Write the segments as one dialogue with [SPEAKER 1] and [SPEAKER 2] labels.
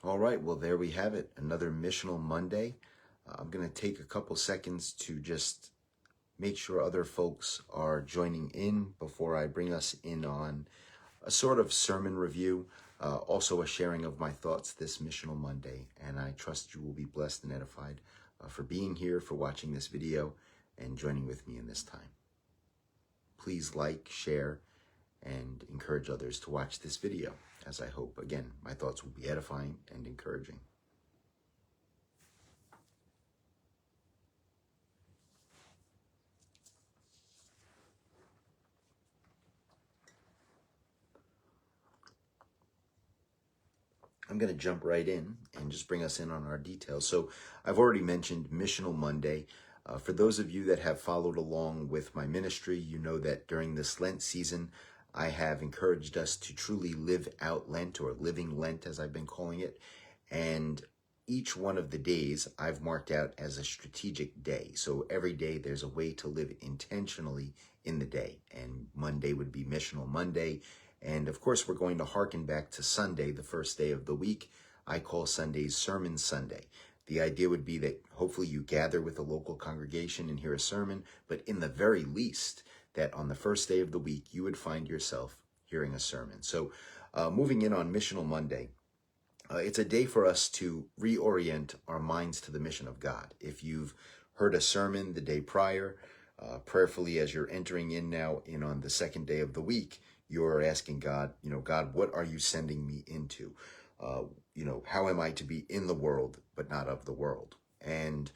[SPEAKER 1] All right, well, there we have it. Another Missional Monday. I'm going to take a couple seconds to just make sure other folks are joining in before I bring us in on a sort of sermon review, also a sharing of my thoughts this Missional Monday. And I trust you will be blessed and edified for being here, for watching this video, and joining with me in this time. Please like, share, and encourage others to watch this video, as I hope, again, my thoughts will be edifying and encouraging. I'm going to jump right in and just bring us in on our details. So I've already mentioned Missional Monday. For those of you that have followed along with my ministry, you know that during this Lent season, I have encouraged us to truly live out Lent, or living Lent as I've been calling it. And each one of the days I've marked out as a strategic day. So every day there's a way to live intentionally in the day. And Monday would be Missional Monday. And of course, we're going to hearken back to Sunday, the first day of the week. I call Sundays Sermon Sunday. The idea would be that hopefully you gather with a local congregation and hear a sermon, but in the very least, that on the first day of the week, you would find yourself hearing a sermon. So moving in on Missional Monday, it's a day for us to reorient our minds to the mission of God. If you've heard a sermon the day prior, prayerfully as you're entering in now in on the second day of the week, you're asking God, God, what are you sending me into? How am I to be in the world, but not of the world? And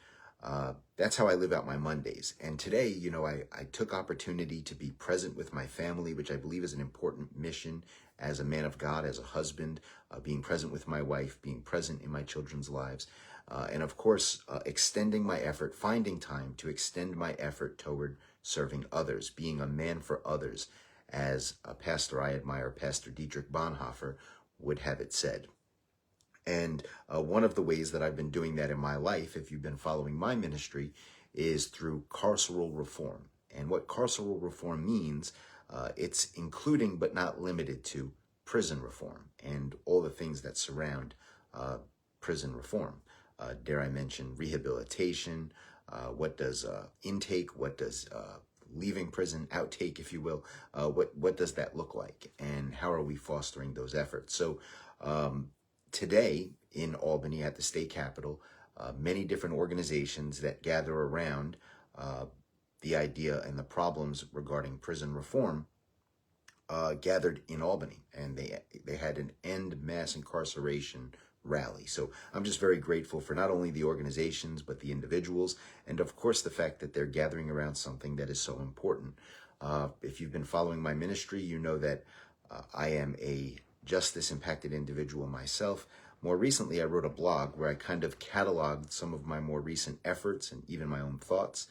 [SPEAKER 1] that's how I live out my Mondays. And today, I took opportunity to be present with my family, which I believe is an important mission as a man of God, as a husband, being present with my wife, being present in my children's lives. And of course, extending my effort, finding time to extend my effort toward serving others, being a man for others, as a pastor I admire, Pastor Dietrich Bonhoeffer, would have it said. And one of the ways that I've been doing that in my life, if you've been following my ministry, is through carceral reform. And what carceral reform means, it's including but not limited to prison reform and all the things that surround prison reform. Dare I mention rehabilitation? What does intake? What does leaving prison, outtake, if you will? What does that look like? And how are we fostering those efforts? So today in Albany at the state capitol, many different organizations that gather around the idea and the problems regarding prison reform gathered in Albany, and they had an end mass incarceration rally. So I'm just very grateful for not only the organizations, but the individuals, and of course the fact that they're gathering around something that is so important. If you've been following my ministry, you know that I am a justice-impacted individual myself. More recently, I wrote a blog where I kind of cataloged some of my more recent efforts and even my own thoughts.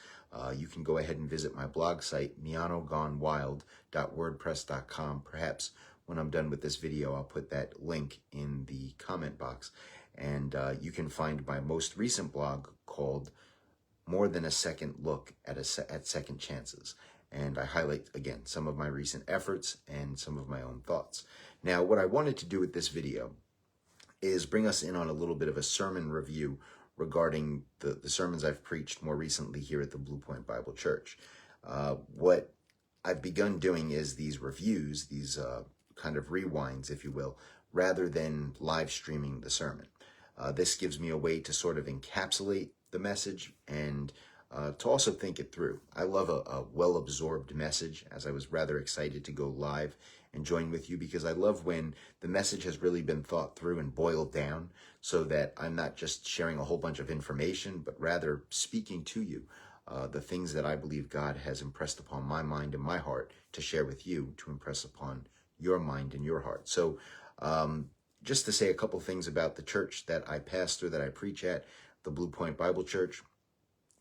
[SPEAKER 1] You can go ahead and visit my blog site, mianogonewild.wordpress.com. Perhaps when I'm done with this video, I'll put that link in the comment box. And you can find my most recent blog called More Than a Second Look at Second Chances. And I highlight, again, some of my recent efforts and some of my own thoughts. Now, what I wanted to do with this video is bring us in on a little bit of a sermon review regarding the sermons I've preached more recently here at the Blue Point Bible Church. What I've begun doing is these reviews, these kind of rewinds, if you will, rather than live streaming the sermon. This gives me a way to sort of encapsulate the message and to also think it through. I love a well-absorbed message, as I was rather excited to go live and join with you, because I love when the message has really been thought through and boiled down, so that I'm not just sharing a whole bunch of information, but rather speaking to you the things that I believe God has impressed upon my mind and my heart to share with you, to impress upon your mind and your heart. So just to say a couple things about the church that I pastor, that I preach at, the Blue Point Bible Church,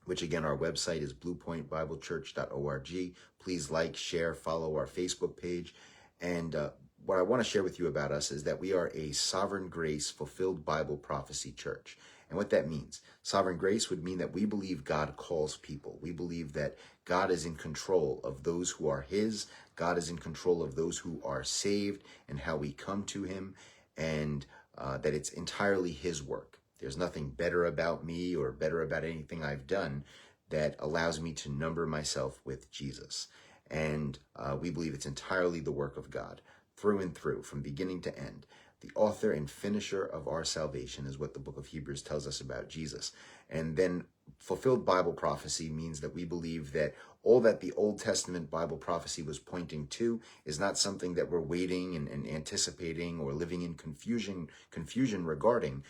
[SPEAKER 1] which again, our website is bluepointbiblechurch.org. Please like, share, follow our Facebook page. And what I want to share with you about us is that we are a Sovereign Grace Fulfilled Bible Prophecy Church. And what that means, Sovereign Grace would mean that we believe God calls people. We believe that God is in control of those who are His. God is in control of those who are saved and how we come to Him. And that it's entirely his work. There's nothing better about me or better about anything I've done that allows me to number myself with Jesus. And we believe it's entirely the work of God, through and through, from beginning to end. The author and finisher of our salvation is what the book of Hebrews tells us about Jesus. And then fulfilled Bible prophecy means that we believe that all that the Old Testament Bible prophecy was pointing to is not something that we're waiting and anticipating or living in confusion regarding.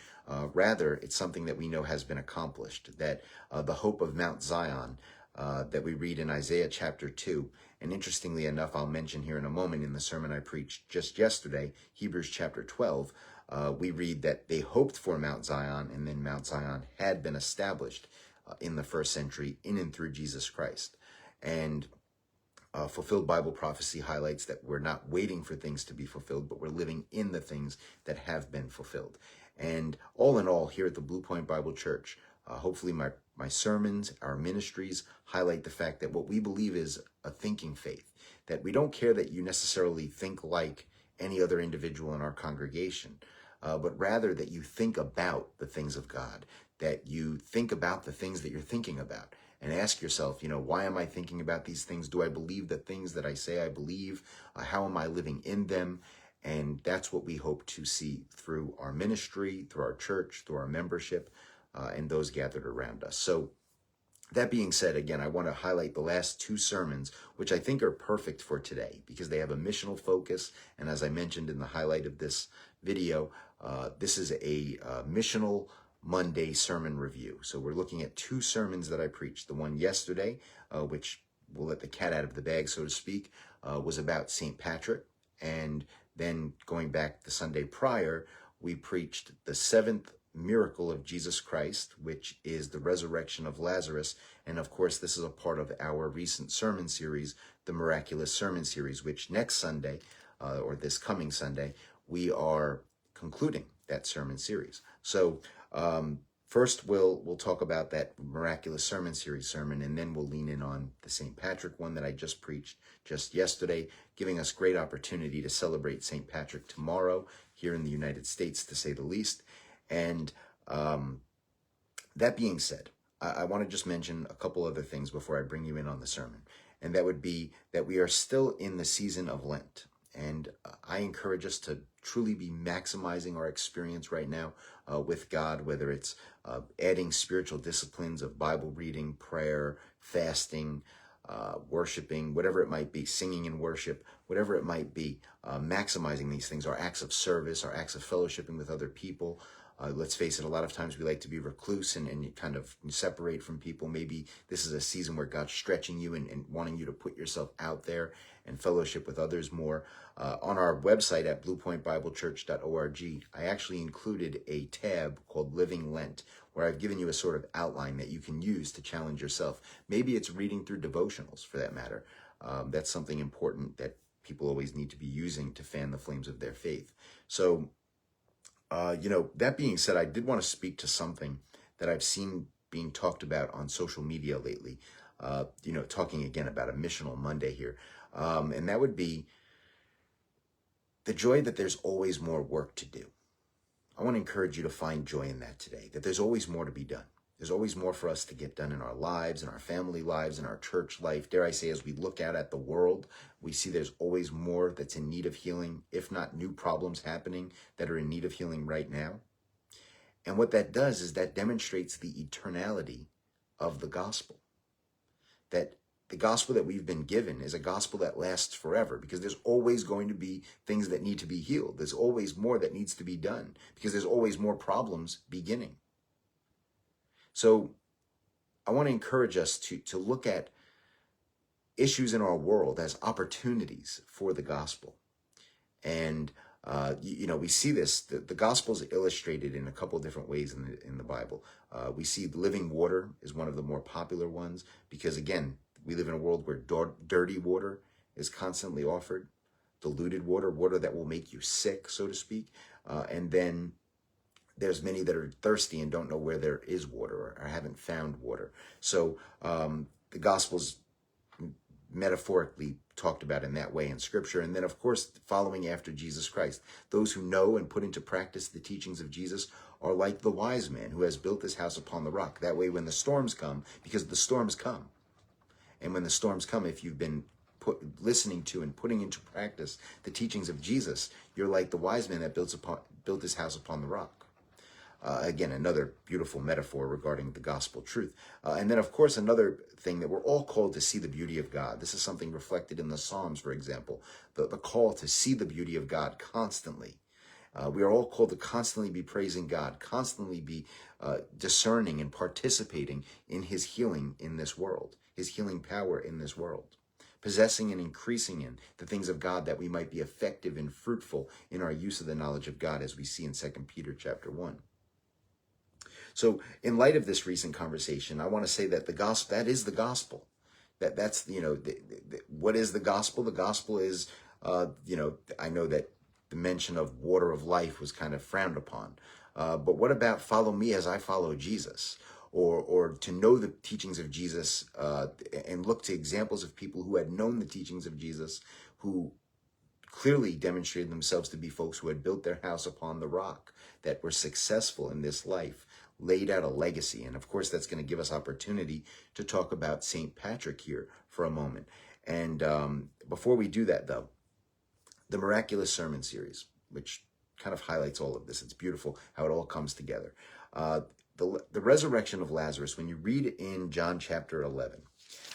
[SPEAKER 1] Rather, it's something that we know has been accomplished, that the hope of Mount Zion that we read in Isaiah chapter 2, and interestingly enough, I'll mention here in a moment in the sermon I preached just yesterday, Hebrews chapter 12, we read that they hoped for Mount Zion, and then Mount Zion had been established in the first century in and through Jesus Christ. And fulfilled Bible prophecy highlights that we're not waiting for things to be fulfilled, but we're living in the things that have been fulfilled. And all in all, here at the Blue Point Bible Church, hopefully my sermons, our ministries highlight the fact that what we believe is a thinking faith, that we don't care that you necessarily think like any other individual in our congregation, but rather that you think about the things of God, that you think about the things that you're thinking about, and ask yourself, why am I thinking about these things? Do I believe the things that I say I believe? How am I living in them? And that's what we hope to see through our ministry, through our church, through our membership, and those gathered around us. So that being said, again, I want to highlight the last two sermons, which I think are perfect for today because they have a missional focus. And as I mentioned in the highlight of this video, this is a missional Monday sermon review. So we're looking at two sermons that I preached. The one yesterday, which will let the cat out of the bag, so to speak, was about St. Patrick. And then going back the Sunday prior, we preached the seventh miracle of Jesus Christ, which is the resurrection of Lazarus. And of course, this is a part of our recent sermon series, the Miraculous Sermon Series, which next Sunday, or this coming Sunday, we are concluding that sermon series. So first we'll talk about that Miraculous Sermon Series sermon, and then we'll lean in on the St. Patrick one that I just preached just yesterday, giving us great opportunity to celebrate St. Patrick tomorrow here in the United States, to say the least. And that being said, I want to just mention a couple other things before I bring you in on the sermon. And that would be that we are still in the season of Lent. And I encourage us to truly be maximizing our experience right now with God, whether it's adding spiritual disciplines of Bible reading, prayer, fasting, worshiping, whatever it might be, singing in worship, whatever it might be, maximizing these things, our acts of service, our acts of fellowshipping with other people. Let's face it, a lot of times we like to be recluse and you kind of separate from people. Maybe this is a season where God's stretching you and wanting you to put yourself out there and fellowship with others more. On our website at bluepointbiblechurch.org, I actually included a tab called Living Lent, where I've given you a sort of outline that you can use to challenge yourself. Maybe it's reading through devotionals, for that matter. That's something important that people always need to be using to fan the flames of their faith. So, that being said, I did want to speak to something that I've seen being talked about on social media lately, talking again about a missional Monday here. And that would be the joy that there's always more work to do. I want to encourage you to find joy in that today, that there's always more to be done. There's always more for us to get done in our lives, in our family lives, in our church life. Dare I say, as we look out at the world, we see there's always more that's in need of healing, if not new problems happening that are in need of healing right now. And what that does is that demonstrates the eternality of the gospel. That the gospel that we've been given is a gospel that lasts forever, because there's always going to be things that need to be healed. There's always more that needs to be done, because there's always more problems beginning. So I want to encourage us to look at issues in our world as opportunities for the gospel. And, we see this, the gospel is illustrated in a couple of different ways in the Bible. We see living water is one of the more popular ones, because again, we live in a world where dirty water is constantly offered, diluted water that will make you sick, so to speak. And then there's many that are thirsty and don't know where there is water or haven't found water. So the gospel's metaphorically talked about in that way in Scripture. And then, of course, following after Jesus Christ. Those who know and put into practice the teachings of Jesus are like the wise man who has built his house upon the rock. That way, when the storms come, because the storms come, and when the storms come, if you've been listening to and putting into practice the teachings of Jesus, you're like the wise man that built his house upon the rock. Again, another beautiful metaphor regarding the gospel truth. And then, of course, another thing that we're all called to see the beauty of God. This is something reflected in the Psalms, for example, the call to see the beauty of God constantly. We are all called to constantly be praising God, constantly be discerning and participating in his healing in this world, his healing power in this world, possessing and increasing in the things of God that we might be effective and fruitful in our use of the knowledge of God, as we see in 2 Peter chapter 1. So in light of this recent conversation, I want to say that the gospel, that is the gospel. That's, what is the gospel? The gospel is, I know that the mention of water of life was kind of frowned upon. But what about follow me as I follow Jesus? Or to know the teachings of Jesus and look to examples of people who had known the teachings of Jesus, who clearly demonstrated themselves to be folks who had built their house upon the rock, that were successful in this life, laid out a legacy. And of course, that's going to give us opportunity to talk about St. Patrick here for a moment. And before we do that, though, the Miraculous Sermon Series, which kind of highlights all of this. It's beautiful how it all comes together. The resurrection of Lazarus, when you read in John chapter 11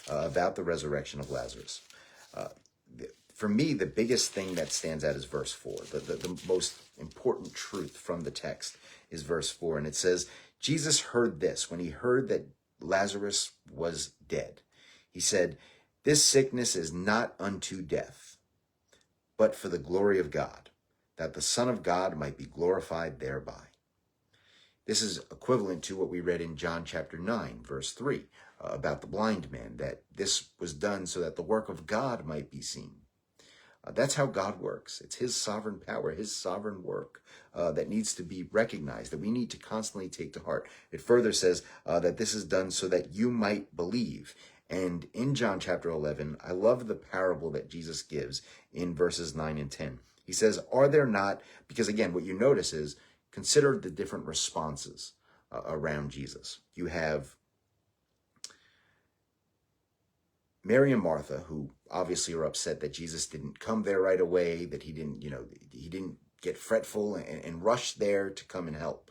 [SPEAKER 1] about the resurrection of Lazarus, for me, the biggest thing that stands out is verse 4. The most important truth from the text is verse 4. And it says, Jesus heard this when he heard that Lazarus was dead. He said, "This sickness is not unto death, but for the glory of God, that the Son of God might be glorified thereby." This is equivalent to what we read in John chapter 9, verse 3, about the blind man, that this was done so that the work of God might be seen. That's how God works. It's his sovereign power, his sovereign work that needs to be recognized, that we need to constantly take to heart. It further says that this is done so that you might believe. And in John chapter 11, I love the parable that Jesus gives in verses 9 and 10. He says, are there not, because again, what you notice is, consider the different responses around Jesus. You have Mary and Martha, who obviously are upset that Jesus didn't come there right away, that he didn't get fretful and rush there to come and help,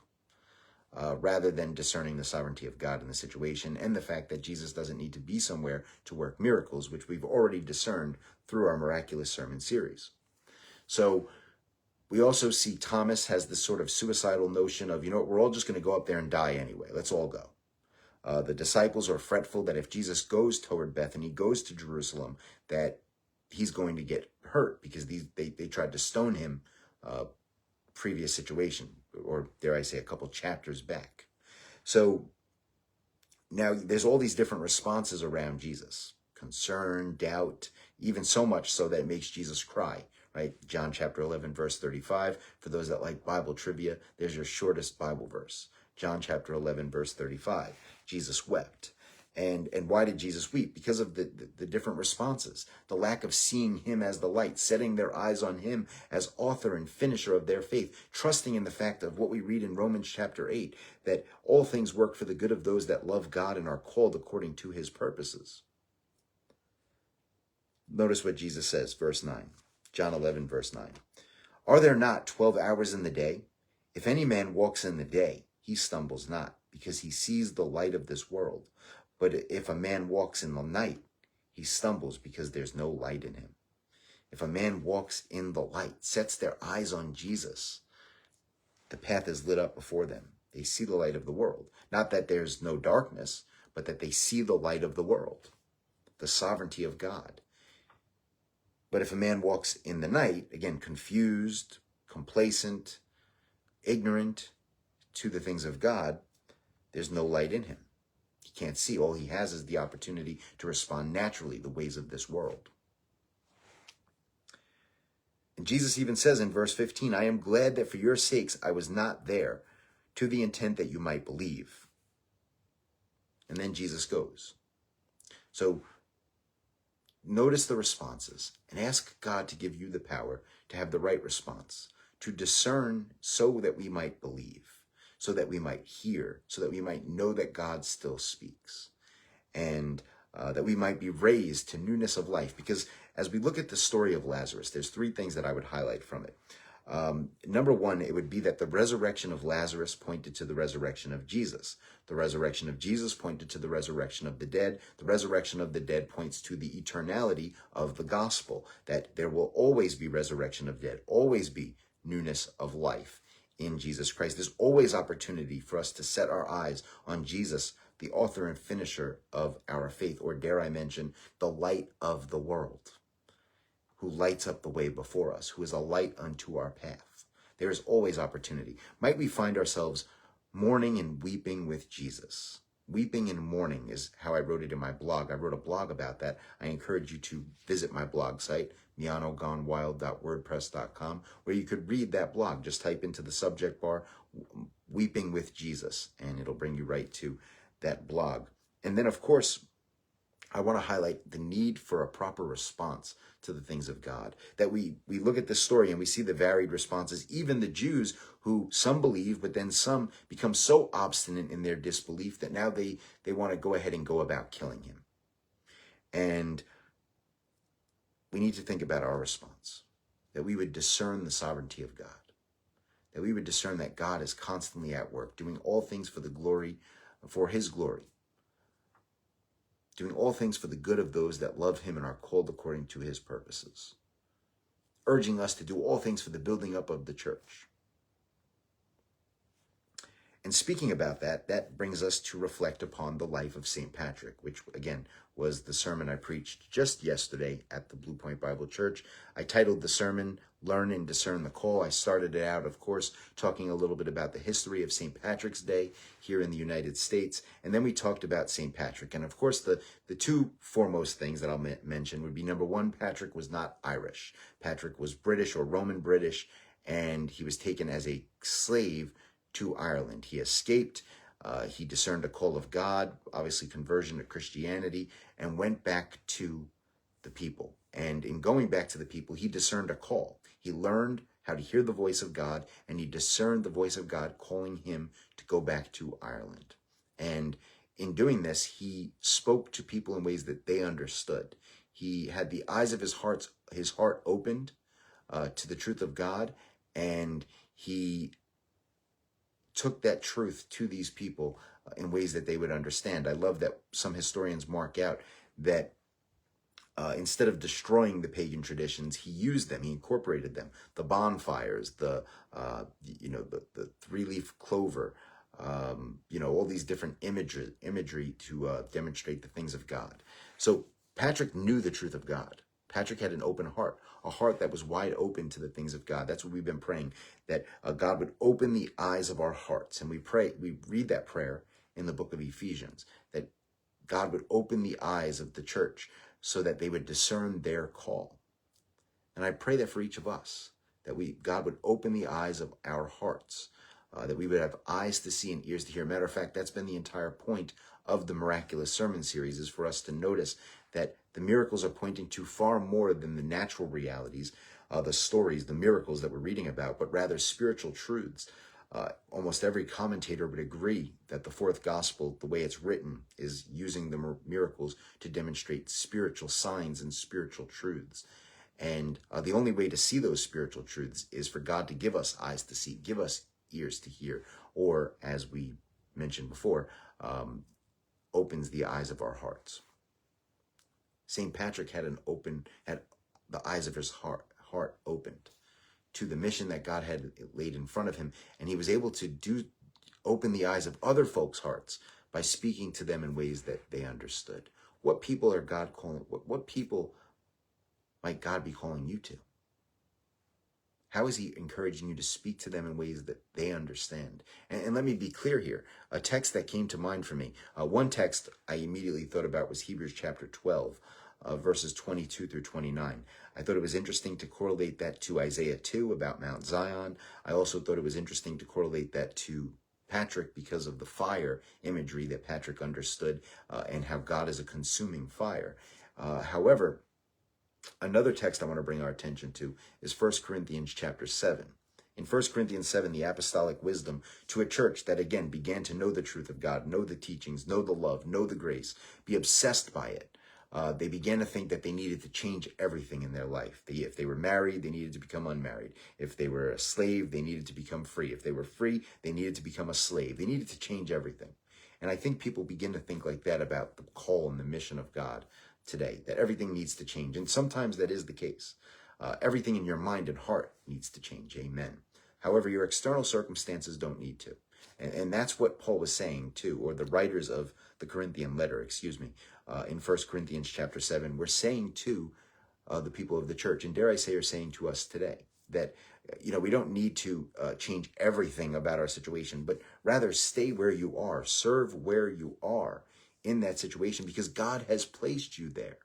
[SPEAKER 1] rather than discerning the sovereignty of God in the situation and the fact that Jesus doesn't need to be somewhere to work miracles, which we've already discerned through our Miraculous Sermon Series. So we also see Thomas has this sort of suicidal notion of, we're all just going to go up there and die anyway. Let's all go. The disciples are fretful that if Jesus goes toward Bethany, goes to Jerusalem, that he's going to get hurt because they tried to stone him previous situation, or dare I say a couple chapters back. So now there's all these different responses around Jesus. Concern, doubt, even so much so that it makes Jesus cry, right? John chapter 11, verse 35. For those that like Bible trivia, there's your shortest Bible verse. John chapter 11, verse 35. Jesus wept. And why did Jesus weep? Because of the different responses, the lack of seeing him as the light, setting their eyes on him as author and finisher of their faith, trusting in the fact of what we read in Romans chapter 8, that all things work for the good of those that love God and are called according to his purposes. Notice what Jesus says, verse 9, John 11, verse 9. Are there not 12 hours in the day? If any man walks in the day, he stumbles not, because he sees the light of this world. But if a man walks in the night, he stumbles because there's no light in him. If a man walks in the light, sets their eyes on Jesus, the path is lit up before them. They see the light of the world. Not that there's no darkness, but that they see the light of the world, the sovereignty of God. But if a man walks in the night, again, confused, complacent, ignorant to the things of God, there's no light in him. He can't see. All he has is the opportunity to respond naturally the ways of this world. And Jesus even says in verse 15, I am glad that for your sakes I was not there, to the intent that you might believe. And then Jesus goes. So Notice the responses and ask God to give you the power to have the right response, to discern so that we might believe, so that we might hear, so that we might know that God still speaks, and that we might be raised to newness of life. Because as we look at the story of Lazarus, there's three things that I would highlight from it. Number one, it would be that the resurrection of Lazarus pointed to the resurrection of Jesus. The resurrection of Jesus pointed to the resurrection of the dead. The resurrection of the dead points to the eternality of the gospel, that there will always be resurrection of dead, always be newness of life in Jesus Christ. There's always opportunity for us to set our eyes on Jesus, the author and finisher of our faith, or dare I mention, the light of the world, who lights up the way before us, who is a light unto our path. There is always opportunity. Might we find ourselves mourning and weeping with Jesus? Weeping and mourning is how I wrote it in my blog. I wrote a blog about that. I encourage you to visit my blog site, mianogonewild.wordpress.com, where you could read that blog. Just type into the subject bar, Weeping with Jesus, and it'll bring you right to that blog. And then, of course, I want to highlight the need for a proper response to the things of God. That we look at this story and we see the varied responses, even the Jews, who some believe, but then some become so obstinate in their disbelief that now they want to go ahead and go about killing him. And we need to think about our response, that we would discern the sovereignty of God, that we would discern that God is constantly at work, doing all things for his glory, doing all things for the good of those that love him and are called according to his purposes, urging us to do all things for the building up of the church. And speaking about that, that brings us to reflect upon the life of St. Patrick, which, again, was the sermon I preached just yesterday at the Blue Point Bible Church. I titled the sermon, Learn and Discern the Call. I started it out, of course, talking a little bit about the history of St. Patrick's Day here in the United States. And then we talked about St. Patrick. And, of course, the two foremost things that I'll mention would be, number one, Patrick was not Irish. Patrick was British or Roman British, and he was taken as a slave to Ireland. He escaped. He discerned a call of God, obviously conversion to Christianity, and went back to the people. And in going back to the people, he discerned a call. He learned how to hear the voice of God, and he discerned the voice of God calling him to go back to Ireland. And in doing this, he spoke to people in ways that they understood. He had the eyes of his heart opened to the truth of God, and he took that truth to these people in ways that they would understand. I love that some historians mark out that instead of destroying the pagan traditions, he used them, he incorporated them. The bonfires, the three-leaf clover, all these different imagery to demonstrate the things of God. So Patrick knew the truth of God. Patrick had an open heart, a heart that was wide open to the things of God. That's what we've been praying, that God would open the eyes of our hearts. And we read that prayer in the book of Ephesians, that God would open the eyes of the church so that they would discern their call. And I pray that for each of us, that God would open the eyes of our hearts, that we would have eyes to see and ears to hear. Matter of fact, that's been the entire point of the Miraculous Sermon Series, is for us to notice that the miracles are pointing to far more than the natural realities, the stories, the miracles that we're reading about, but rather spiritual truths. Almost every commentator would agree that the fourth gospel, the way it's written, is using the miracles to demonstrate spiritual signs and spiritual truths. And the only way to see those spiritual truths is for God to give us eyes to see, give us ears to hear, or, as we mentioned before, opens the eyes of our hearts. St. Patrick had the eyes of his heart opened to the mission that God had laid in front of him, and he was able to open the eyes of other folks' hearts by speaking to them in ways that they understood. What people are God calling? What people might God be calling you to? How is he encouraging you to speak to them in ways that they understand? And let me be clear here. A text that came to mind for me, one text I immediately thought about was Hebrews chapter 12, verses 22 through 29. I thought it was interesting to correlate that to Isaiah 2 about Mount Zion. I also thought it was interesting to correlate that to Patrick because of the fire imagery that Patrick understood, and how God is a consuming fire. However, Another text I want to bring our attention to is 1 Corinthians chapter 7. In 1 Corinthians 7, the apostolic wisdom to a church that, again, began to know the truth of God, know the teachings, know the love, know the grace, be obsessed by it. They began to think that they needed to change everything in their life. If they were married, they needed to become unmarried. If they were a slave, they needed to become free. If they were free, they needed to become a slave. They needed to change everything. And I think people begin to think like that about the call and the mission of God today, that everything needs to change. And sometimes that is the case. Everything in your mind and heart needs to change. Amen. However, your external circumstances don't need to. And that's what Paul was saying too, or the writers of the Corinthian letter, in 1 Corinthians chapter 7, we're saying to the people of the church, and dare I say are saying to us today, that we don't need to change everything about our situation, but rather stay where you are, serve where you are in that situation, because God has placed you there.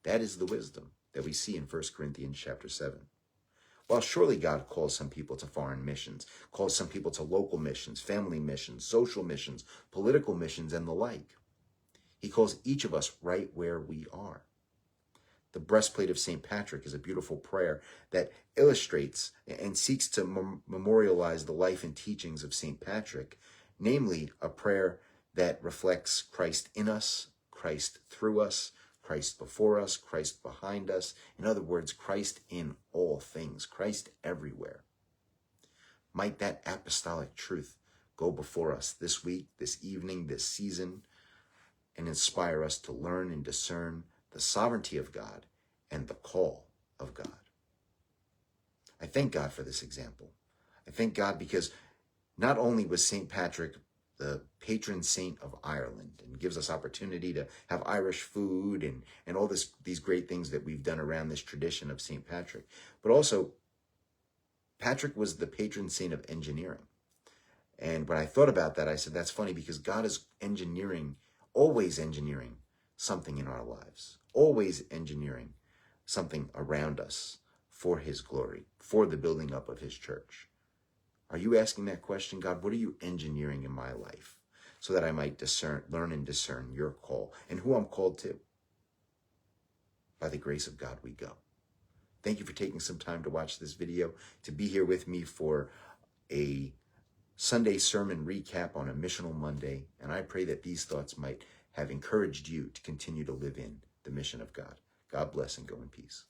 [SPEAKER 1] That is the wisdom that we see in 1 Corinthians chapter 7. While surely God calls some people to foreign missions, calls some people to local missions, family missions, social missions, political missions, and the like, he calls each of us right where we are. The breastplate of St. Patrick is a beautiful prayer that illustrates and seeks to memorialize the life and teachings of St. Patrick, namely a prayer that reflects Christ in us, Christ through us, Christ before us, Christ behind us. In other words, Christ in all things, Christ everywhere. Might that apostolic truth go before us this week, this evening, this season, and inspire us to learn and discern the sovereignty of God and the call of God. I thank God for this example. I thank God because not only was St. Patrick the patron saint of Ireland and gives us opportunity to have Irish food and all these great things that we've done around this tradition of St. Patrick, but also Patrick was the patron saint of engineering. And when I thought about that, I said, that's funny because God is always engineering something in our lives, always engineering something around us for his glory, for the building up of his church. Are you asking that question? God, what are you engineering in my life so that I might learn and discern your call and who I'm called to? By the grace of God, we go. Thank you for taking some time to watch this video, to be here with me for a Sunday sermon recap on a Missional Monday. And I pray that these thoughts might have encouraged you to continue to live in the mission of God. God bless and go in peace.